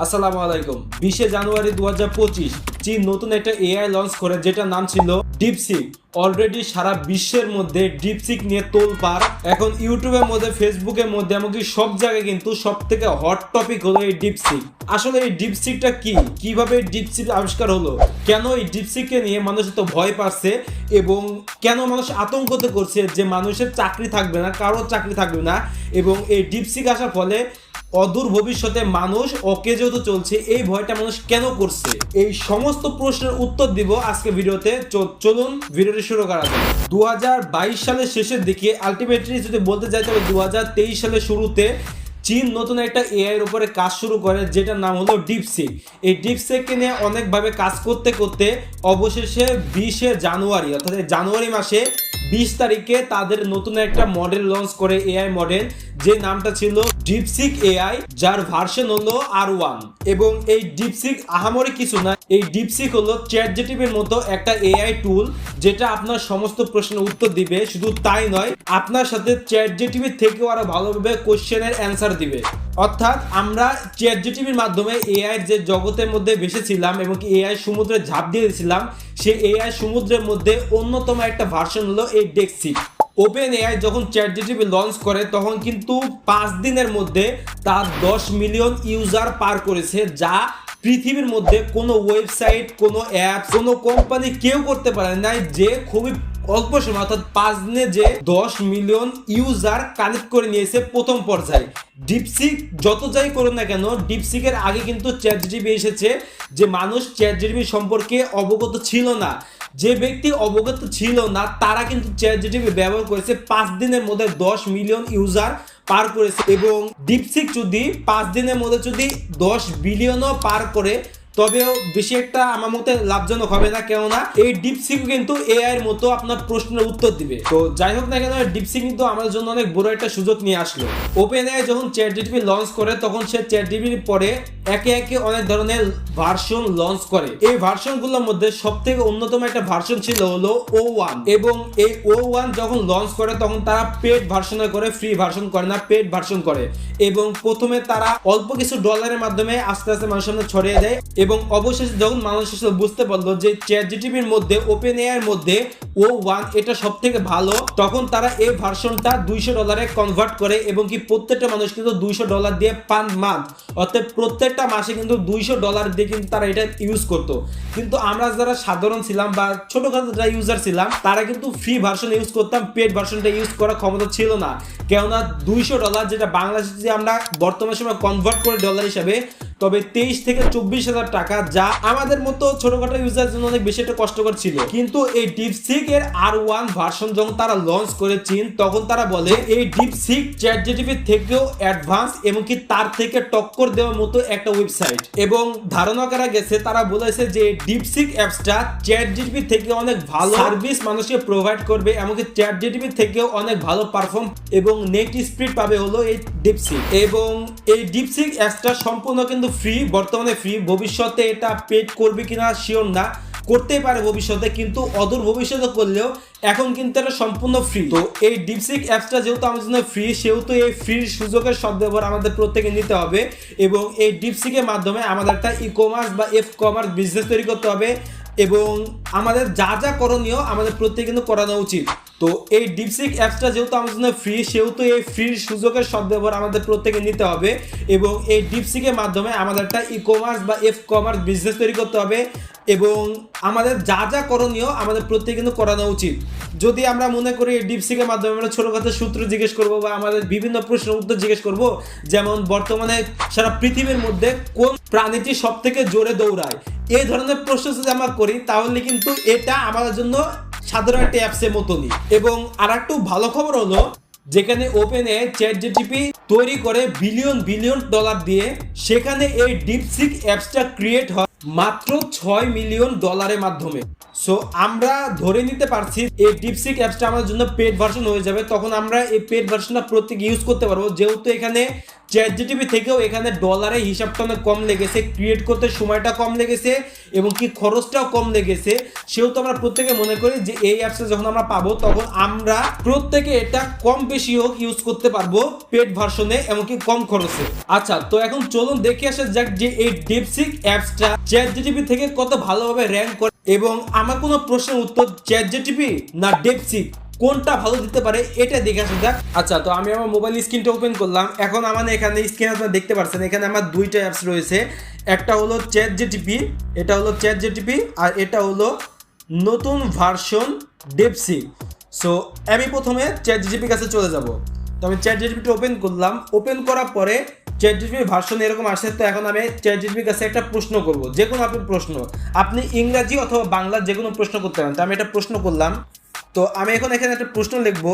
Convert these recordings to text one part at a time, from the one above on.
আসসালামু আলাইকুম। 20 জানুয়ারি 2025 চীন নতুন একটা এআই লঞ্চ করে, যেটার নাম ছিল ডিপসিক। অলরেডি সারা বিশ্বের মধ্যে ডিপসিক নিয়ে তোলপাড়। এখন ইউটিউবের মধ্যে, ফেসবুকের মধ্যে, এমনকি সব জায়গায় কিন্তু সব থেকে হট টপিক হলো এই ডিপসিক। আসলে এই ডিপসিকটা কি, কিভাবে ডিপসিক আবিষ্কার হলো, কেন এই ডিপসিককে নিয়ে মানুষ তো ভয় পাচ্ছে এবং কেন মানুষ আতঙ্কতে করছে যে মানুষের চাকরি থাকবে না, কারোর চাকরি থাকবে না, এবং এই ডিপসিক আসার ফলে অদূর ভবিষ্যতে মানুষ ওকে যেহেতু চলছে, এই ভয়টা মানুষ কেন করছে, এই সমস্ত প্রশ্নের উত্তর দিব আজকে ভিডিওতে। চলুন ভিডিওটি শুরু করা যাক। 2022 সালের শেষের দিকে, আলটিমেটলি যদি বলতে যাই তবে 2023 সালের শুরুতে চীন নতুন একটা এআই এর উপরে কাজ শুরু করে, যেটার নাম হলো ডিপসিক। এই ডিপসিককে নিয়ে অনেকভাবে কাজ করতে করতে অবশেষে 20 জানুয়ারি অর্থাৎ জানুয়ারি মাসে 20 তারিখে তাদের নতুন একটা মডেল লঞ্চ করে, এআই মডেল, যে নামটা ছিল ডিপসিক এআই, যার ভার্সন হলো R1। এবং এই ডিপসিক আহামরি কিছু না, এই ডিপসিক হলো চ্যাটজিপিটির মতো একটা এআই টুল, যেটা আপনার সমস্ত প্রশ্নের উত্তর দিবে। শুধু তাই নয়, আপনার সাথে চ্যাটজিপিটি থেকেও আরো ভালোভাবে কোশ্চেনের অ্যান্সার দিবে। অর্থাৎ আমরা চ্যাটজিপিটির মাধ্যমে এআই যে জগতের মধ্যে ভেসেছিলাম এবং এআই সমুদ্রে ঝাঁপ দিয়ে দিয়েছিলাম, সেই এআই সমুদ্রের মধ্যে অন্যতম একটা ভার্সন হলো এই ডিপসিক। ওপেন এআই যখন চ্যাটজিপিটি লঞ্চ করে তখন কিন্তু 5 দিনের মধ্যে তার 10 মিলিয়ন ইউজার পার করেছে, যা পৃথিবীর মধ্যে কোনো ওয়েবসাইট, কোনো অ্যাপ, কোনো কোম্পানি কেউ করতে পারে নাই। যে খুবই অল্প সময় অর্থাৎ 5 দিনে যে 10 মিলিয়ন ইউজার কানেক্ট করে নিয়েছে প্রথম পর্যায়ে। ডিপসিক যত যাই করুন না কেন, ডিপসিকের আগে কিন্তু চ্যাটজিপিটি এসেছে, যে মানুষ চ্যাটজিপিটি সম্পর্কে অবগত ছিল না। যে ব্যক্তি অবগত ছিল না তারা কিন্তু চ্যাটজিপিটি ব্যবহার করেছে, 5 দিনের মধ্যে 10 মিলিয়ন ইউজার পার করেছে। এবং ডিপসিক যদি 5 দিনের মধ্যে যদি 10 বিলিয়নও পার করে, তবেও বেশি একটা আমার মতে লাভজনক হবে না, কেননা এই ডিপসিক কিন্তু এআই এর মতো আপনার প্রশ্নের উত্তর দিবে। তো যাই হোক না কেন, ডিপসিক কিন্তু আমাদের জন্য অনেক বড় একটা সুযোগ নিয়ে আসলো। ওপেন এআই যখন চ্যাটজিপিটি লঞ্চ করে তখন সে চ্যাটজিপিটির পরে একে একে অনেক ধরনের ভার্সন লঞ্চ করে। এই ভার্সনগুলোর মধ্যে সবথেকে অন্যতম একটা ভার্সন ছিল হলো O1। এবং এই O1 যখন লঞ্চ করে তখন তারা পেড ভার্সনে করে, ফ্রি ভার্সন করে না, পেড ভার্সন করে। এবং প্রথমে তারা অল্প কিছু ডলারের মাধ্যমে আস্তে আস্তে মানুষের সামনে ছড়িয়ে দেয়। এবং অবশেষে যখন মানুষ বুঝতে পারলো যে চ্যাটজিপিটির মধ্যে, ওপেন এআই এর মধ্যে O1 এটা সব থেকে ভালো, তখন তারা এই ভার্সনটা $200 কনভার্ট করে। এবং কি প্রত্যেকটা মানুষ কিন্তু $200 দিয়ে পার মান্থ, অর্থাৎ প্রত্যেকটা মাসে কিন্তু $200 দিয়ে কিন্তু তারা এটা ইউজ করতো। কিন্তু আমরা যারা সাধারণ ছিলাম বা ছোটখাটো যারা ইউজার ছিলাম, তারা কিন্তু ফ্রি ভার্সন ইউজ করতাম, পেড ভার্সনটা ইউজ করার ক্ষমতা ছিল না। কেননা $200, যেটা বাংলাদেশে যদি আমরা বর্তমান সময় কনভার্ট করে ডলার হিসাবে, তবে 23 থেকে 24 হাজার টাকা, যা আমাদের মতো ছোটখাটো ইউজারের জন্য অনেক বেশি একটা কষ্টকর ছিল। কিন্তু এই ডিপসিক এর R1 ভার্সন যখন তারা লঞ্চ করে চীন, তখন তারা বলে এই ডিপসিক চ্যাটজিপিটি থেকেও অ্যাডভান্স এবং কি তার থেকে টক্কর দেওয়ার মতো একটা ওয়েবসাইট। এবং ধারণা করা গেছে, তারা বলেছে যে ডিপসিক অ্যাপসটা চ্যাটজিপিটি থেকে অনেক ভালো সার্ভিস মানুষকে প্রোভাইড করবে, এমনকি চ্যাটজিপিটি থেকেও অনেক ভালো পারফর্ম এবং নেট স্পিড পাবে হলো এই ডিপসিক। এবং এই ডিপসিক অ্যাপসটা সম্পূর্ণ কিন্তু ফ্রি, বর্তমানে ফ্রি। ভবিষ্যতে এটা পেড করবে কিনা শিওর না, করতেই পারে ভবিষ্যতে, কিন্তু অদূর ভবিষ্যতে করলেও এখন কিন্তু এটা সম্পূর্ণ ফ্রি। তো এই ডিপসিক অ্যাপসটা যেহেতু আমাদের জন্য ফ্রি, সেহেতু এই ফ্রির সুযোগের সদ্ব্যবহার আমাদের প্রত্যেকে নিতে হবে। এবং এই ডিপসিকের মাধ্যমে আমাদের একটা ই কমার্স বা কমার্স বিজনেস তৈরি করতে হবে। এবং আমাদের যা যা করণীয় আমাদের প্রত্যেকে কিন্তু করানো উচিত। তো এই ডিপসিক অ্যাপসটা যেহেতু আমাদের জন্য ফ্রি, সেহেতু এই ফ্রির সুযোগের সদ্ব্যবহার আমাদের প্রত্যেকে নিতে হবে। এবং এই ডিপসিকের মাধ্যমে আমাদের একটা ই কমার্স বা কমার্স বিজনেস তৈরি করতে হবে। এবং আমাদের যা যা করণীয় আমাদের প্রত্যেকে কিন্তু করানো উচিত। যদি আমরা মনে করি এই ডিপসিকের মাধ্যমে আমরা ছোটখাটো সূত্র জিজ্ঞেস করবো বা আমাদের বিভিন্ন প্রশ্নের উত্তর জিজ্ঞেস করবো, যেমন বর্তমানে সারা পৃথিবীর মধ্যে কোন প্রাণীটি সব থেকে জোরে দৌড়ায়, এই ধরনের প্রশ্ন যদি আমরা করি, তাহলে কিন্তু এটা আমাদের জন্য সাধারণ একটা অ্যাপসের মতনই। এবং আর একটু ভালো খবর হলো, যেখানে ওপেন এআই চ্যাটজিপিটি তৈরি করে বিলিয়ন বিলিয়ন ডলার দিয়ে, সেখানে এই ডিপসিক অ্যাপসটা ক্রিয়েট হয় মাত্র $6 মিলিয়ন মাধ্যমে। সো আমরা ধরে নিতে পারছি এই ডিপসিক অ্যাপসটা আমাদের জন্য পেড ভার্সন হয়ে যাবে। তখন আমরা এই পেড ভার্সনটা প্রত্যেক ইউজ করতে পারবো, যেহেতু এখানে ChatGPT থেকেও এখানে ডলারে হিসাবটা অনেক কম লেগেছে, ক্রিয়েট করতে সময়টা কম লেগেছে এবং কি খরচটাও কম লেগেছে। সেহেতু আমরা প্রত্যেকে মনে করি যে এই অ্যাপসটা যখন আমরা পাবো তখন আমরা প্রত্যেকে এটা কম বেশি হোক ইউজ করতে পারবো পেড ভার্সনে, এমনকি কম খরচে। আচ্ছা, তো এখন চলুন দেখে আসা যাক যে এই ডিপসিক অ্যাপসটা ChatGPT থেকে কত ভালোভাবে র্যাঙ্ক করে এবং আমার কোনো প্রশ্নের উত্তর ChatGPT না ডিপসিক কোনটা ভালো দিতে পারে এটা দেখে আসা যাক। আচ্ছা, তো আমি আমার মোবাইল স্ক্রিনটা ওপেন করলাম। এখন আমার এখানে স্ক্রিনে আপনারা দেখতে পাচ্ছেন এখানে আমার দুইটা অ্যাপস রয়েছে। একটা হলো ChatGPT, এটা হলো ChatGPT, আর এটা হলো নতুন ভার্সন ডিপসিক। সো আমি প্রথমে ChatGPT কাছে চলে যাব। তো আমি ChatGPT ওপেন করলাম। ওপেন করার পরে ChatGPT ভার্সন এরকম আসে। তো এখন আমি ChatGPT কাছে একটা প্রশ্ন করব, যে কোনো আপনি প্রশ্ন, আপনি ইংরাজি অথবা বাংলা যে কোনো প্রশ্ন করতে পারেন। তো আমি একটা প্রশ্ন করলাম। তো আমি এখন এখানে একটা প্রশ্ন লিখব।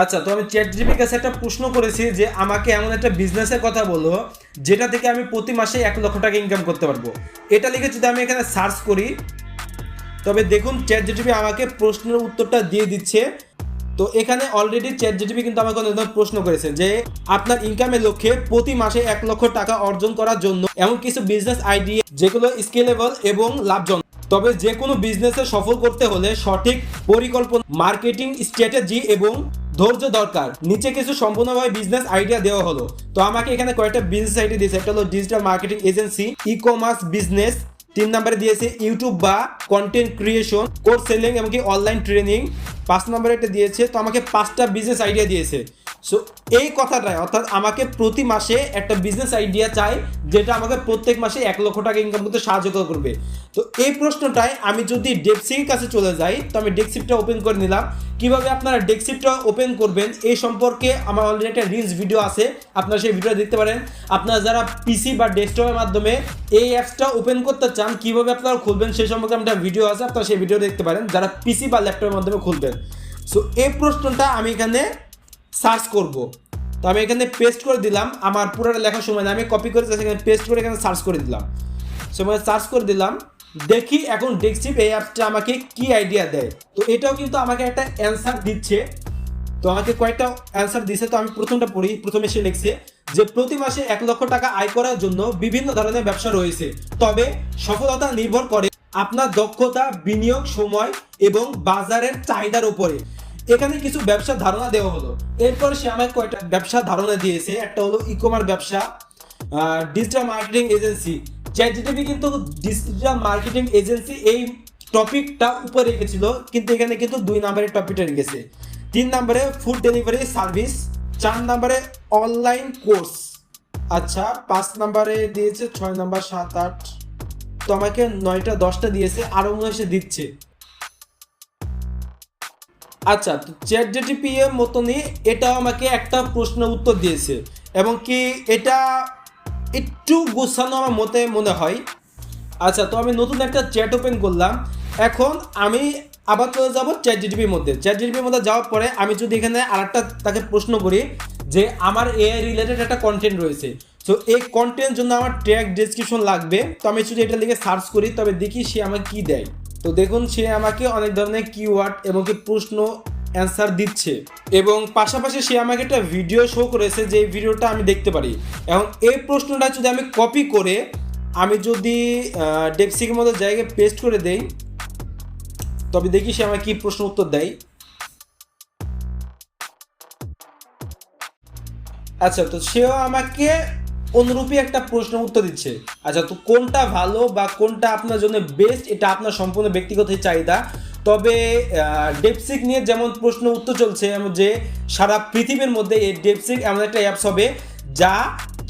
আচ্ছা, তো আমি ChatGPT কাছে একটা প্রশ্ন করেছি যে আমাকে এমন একটা বিজনেসের কথা বলো যেটা থেকে আমি প্রতি মাসে 1 লক্ষ টাকা ইনকাম করতে পারবো। এটা লিখে যদি আমি এখানে সার্চ করি তবে দেখুন ChatGPT আমাকে প্রশ্নের উত্তরটা দিয়ে দিচ্ছে। তো এখানে অলরেডি ChatGPT কিন্তু আমাকে অনেক প্রশ্ন করেছে যে আপনার ইনকামের লক্ষ্যে প্রতি মাসে 1 লক্ষ টাকা অর্জন করার জন্য এমন কিছু বিজনেস আইডিয়া যেগুলো স্কেলেবল এবং লাভজনক। তবে যে কোনো বিজনেসে সফল করতে হলে সঠিক পরিকল্পনা, মার্কেটিং স্ট্র্যাটেজি এবং ধৈর্য দরকার। নিচে কিছু সম্পূর্ণভাবে বিজনেস আইডিয়া দেওয়া হলো। তো আমাকে এখানে কয়েকটা বিজনেস আইডিয়া দিয়েছে। একটা হলো digital marketing agency, e commerce business, 3 নম্বরে দিয়েছে ইউটিউব বা কন্টেন্ট ক্রিয়েশন, কোর্স সেলিং এমনকি অনলাইন ট্রেনিং। 5 নম্বরে একটা দিয়েছে। তো আমাকে 5টা বিজনেস আইডিয়া দিয়েছে। সো এই কথাটাই, অর্থাৎ আমাকে প্রতি মাসে একটা বিজনেস আইডিয়া চাই যেটা আমাকে প্রত্যেক মাসে 1 লক্ষ টাকা ইনকাম করতে সাহায্য করবে। তো এই প্রশ্নটাই আমি যদি ডেক্সিপের কাছে চলে যাই, তো আমি ডেক্সিপটা ওপেন করে নিলাম। কিভাবে আপনারা ডেক্সিপটা ওপেন করবেন এই সম্পর্কে আমার অলরেডি একটা রিলস ভিডিও আছে, আপনারা সেই ভিডিও দেখতে পারেন। আপনারা যারা পিসি বা ডেস্কটপের মাধ্যমে এই অ্যাপসটা ওপেন করতে চান, কিভাবে আপনারা খুলবেন সেই সম্পর্কে একটা ভিডিও আছে, আপনারা সেই ভিডিও দেখতে পারেন যারা পিসি বা ল্যাপটপের মাধ্যমে খুলবেন। সো এই প্রশ্নটা আমি এখানে সার্চ করব। তো আমি এখানে পেস্ট করে দিলাম। আমার পুরোটা লেখার সময় না, আমি কপি করে এখানে পেস্ট করে এখানে সার্চ করে দিলাম। সো আমি সার্চ করে দিলাম, দেখি এখন ডেক্সিপ এই অ্যাপসটা আমাকে কি আইডিয়া দেয়। তো এটাও কিন্তু আমাকে একটা অ্যান্সার দিচ্ছে। তো আমাকে কয়েকটা অ্যান্সার দিচ্ছে। তো আমি প্রথমটা পড়ি। প্রথমে সে লিখছে যে প্রতি মাসে 1 লক্ষ টাকা আয় করার জন্য বিভিন্ন ধরনের ব্যবসা রয়েছে, তবে সফলতা নির্ভর করে আপনার দক্ষতা, বিনিয়োগ, সময় এবং বাজারের চাহিদার উপরে। এখানে কিছু ব্যবসা ধারণা দেওয়া হলো। এরপর সে আমাকে কয়েকটা ব্যবসা ধারণা দিয়েছে। একটা হলো ই কমার্স ব্যবসা, ডিজিটাল মার্কেটিং এজেন্সি। ChatGPT কিন্তু ডিজিটাল মার্কেটিং এজেন্সি এই টপিকটা উপরে রেখেছিল, কিন্তু এখানে কিন্তু 2 নম্বরের টপিকটা রেখেছে। 3 নম্বরে ফুড ডেলিভারি সার্ভিস, 4 নম্বরে অনলাইন কোর্স। আচ্ছা, 5 নম্বরে দিয়েছে 6 নম্বর 7 8। তো আমাকে 9টা 10টা দিয়েছে, আরো মনে হয় দিচ্ছে। আচ্ছা, তো ChatGPT এর মতনই এটা আমাকে একটা প্রশ্ন উত্তর দিয়েছে এবং কি এটা একটু গোছানো আমার মনে হয়। আচ্ছা, তো আমি নতুন একটা চ্যাট ওপেন করলাম। এখন আমি আবার চলে যাব ChatGPT-র মধ্যে। ChatGPT-র মধ্যে যাওয়ার পরে আমি যদি এখানে আরেকটা তাকে প্রশ্ন করি যে আমার এআই রিলেটেড একটা কন্টেন্ট রয়েছে, তো এই কন্টেন্টের জন্য আমার ট্যাগ ডেসক্রিপশন লাগবে। তো আমি যদি এটা লিখে সার্চ করি তবে দেখি সে আমাকে কি দেয়। তো দেখুন সে আমাকে অনেক ধরনের কিওয়ার্ড এবং কি প্রশ্ন অ্যান্সার দিচ্ছে এবং পাশাপাশি সে আমাকে একটা ভিডিও শো করেছে যে ভিডিওটা আমি দেখতে পারি। এখন এই প্রশ্নটা যদি আমি কপি করে আমি যদি ডেক্সিকের মধ্যে জায়গায় পেস্ট করে দেই তবে দেখি সে আমাকে কি প্রশ্ন উত্তর দেয়। আচ্ছা, তো সেও আমাকে অনুরূপী একটা প্রশ্ন উত্তর দিচ্ছে। আচ্ছা, তো কোনটা ভালো বা কোনটা আপনার জন্য বেস্ট এটা আপনার সম্পূর্ণ ব্যক্তিগত চাহিদা। তবে ডেপসিক নিয়ে যেমন প্রশ্ন উত্তর চলছে যে সারা পৃথিবীর মধ্যে এই ডেপসিক এমন একটা অ্যাপস হবে যা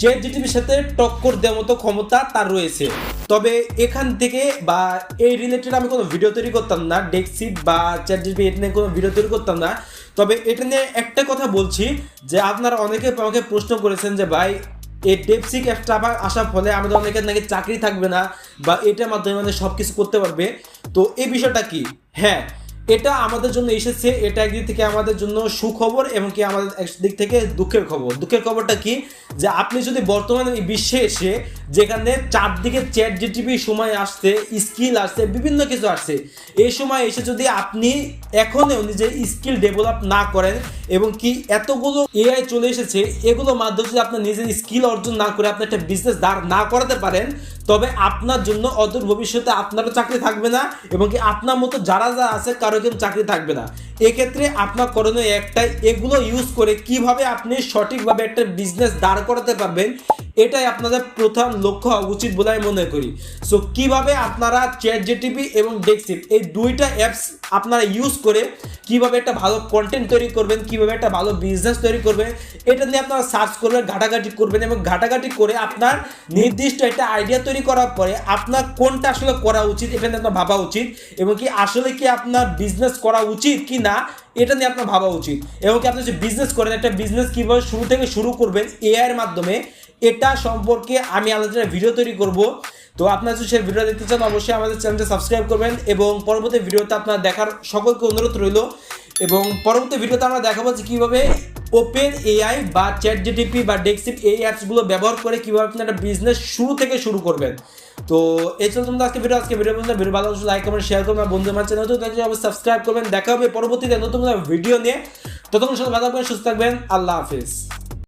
ChatGPT-র সাথে টক্কর দেওয়ার মতো ক্ষমতা তার রয়েছে। তবে এখান থেকে বা এই রিলেটেড আমি কোনো ভিডিও তৈরি করতাম না, ডেক্সিপ বা ChatGPT এটা নিয়ে কোনো ভিডিও তৈরি করতাম না। তবে এটা নিয়ে একটা কথা বলছি যে আপনারা অনেকে আমাকে প্রশ্ন করেছেন যে ভাই এই ডেপসিক অ্যাপটা আবার আসার ফলে আমাদের অনেকের নাকি চাকরি থাকবে না বা এটার মাধ্যমে মানে সব কিছু করতে পারবে। তো এই বিষয়টা কি? হ্যাঁ, এটা আমাদের জন্য এসেছে, এটা একদিক থেকে আমাদের জন্য সুখবর এবং কি আমাদের একদিক থেকে দুঃখের খবর। দুঃখের খবরটা কি, যে আপনি যদি বর্তমানে এই বিশ্বে এসে যেখানে চারদিকে চ্যাট জিটিপি সময় আসছে, স্কিল আসছে, বিভিন্ন কিছু আসছে, এই সময় এসে যদি আপনি এখনও নিজের স্কিল ডেভেলপ না করেন এবং কি এতগুলো এআই চলে এসেছে, এগুলোর মাধ্যমে যদি আপনার নিজের স্কিল অর্জন না করে আপনি একটা বিজনেস দাঁড় না করাতে পারেন, তবে আপনার জন্য অদূর ভবিষ্যতে আপনারও চাকরি থাকবে না এবং কি আপনার মতো যারা আছে কারো কিন্তু চাকরি থাকবে না। এক্ষেত্রে আপনার করণীয় একটাই, এগুলো ইউজ করে কিভাবে আপনি সঠিকভাবে একটা বিজনেস দাঁড় করাতে পারবেন, এটাই আপনাদের প্রধান লক্ষ্য হওয়া উচিত বলে আমি মনে করি। সো কিভাবে আপনারা চ্যাট জিটিপি এবং ডেক্সিপ এই দুইটা অ্যাপস আপনারা ইউজ করে কিভাবে একটা ভালো কন্টেন্ট তৈরি করবেন, কিভাবে একটা ভালো বিজনেস তৈরি করবেন, এটা নিয়ে আপনারা সার্চ করবেন, ঘাটাঘাটি করবেন এবং ঘাটাঘাটি করে আপনার নির্দিষ্ট একটা আইডিয়া তৈরি করার পরে আপনার কোনটা আসলে করা উচিত এটা নিয়ে আপনার ভাবা উচিত এবং কি আসলে কি আপনার বিজনেস করা উচিত কি না এটা নিয়ে আপনার ভাবা উচিত। এবং কি আপনি যে বিজনেস করেন, একটা বিজনেস কীভাবে শুরু থেকে শুরু করবেন এআই এর মাধ্যমে, এটা সম্পর্কে আমি আলোচনা ভিডিও তৈরি করব। তো আপনারা যদি সেই ভিডিও দেখতে চান অবশ্যই আমাদের চ্যানেলটা সাবস্ক্রাইব করবেন এবং পরবর্তী ভিডিওতে আপনারা দেখার সকলকে অনুরোধ রইল। এবং পরবর্তী ভিডিওতে আমরা দেখাবো যে কীভাবে ওপেন এআই বা চ্যাট জিটিপি বা ডেক্সিপ এই অ্যাপসগুলো ব্যবহার করে কীভাবে আপনি একটা বিজনেস শুরু থেকে শুরু করবেন। তো এই চলছে আজকে ভিডিও পর্যন্ত। ভিডিও ভালো লাইক কমেন্ট শেয়ার করবেন, বন্ধু আমার চ্যানেল সাবস্ক্রাইব করবেন। দেখা হবে পরবর্তীতে নতুন ভিডিও নিয়ে। ততক্ষণ সবাই ভালো থাকবেন, সুস্থ থাকবেন। আল্লাহ হাফিজ।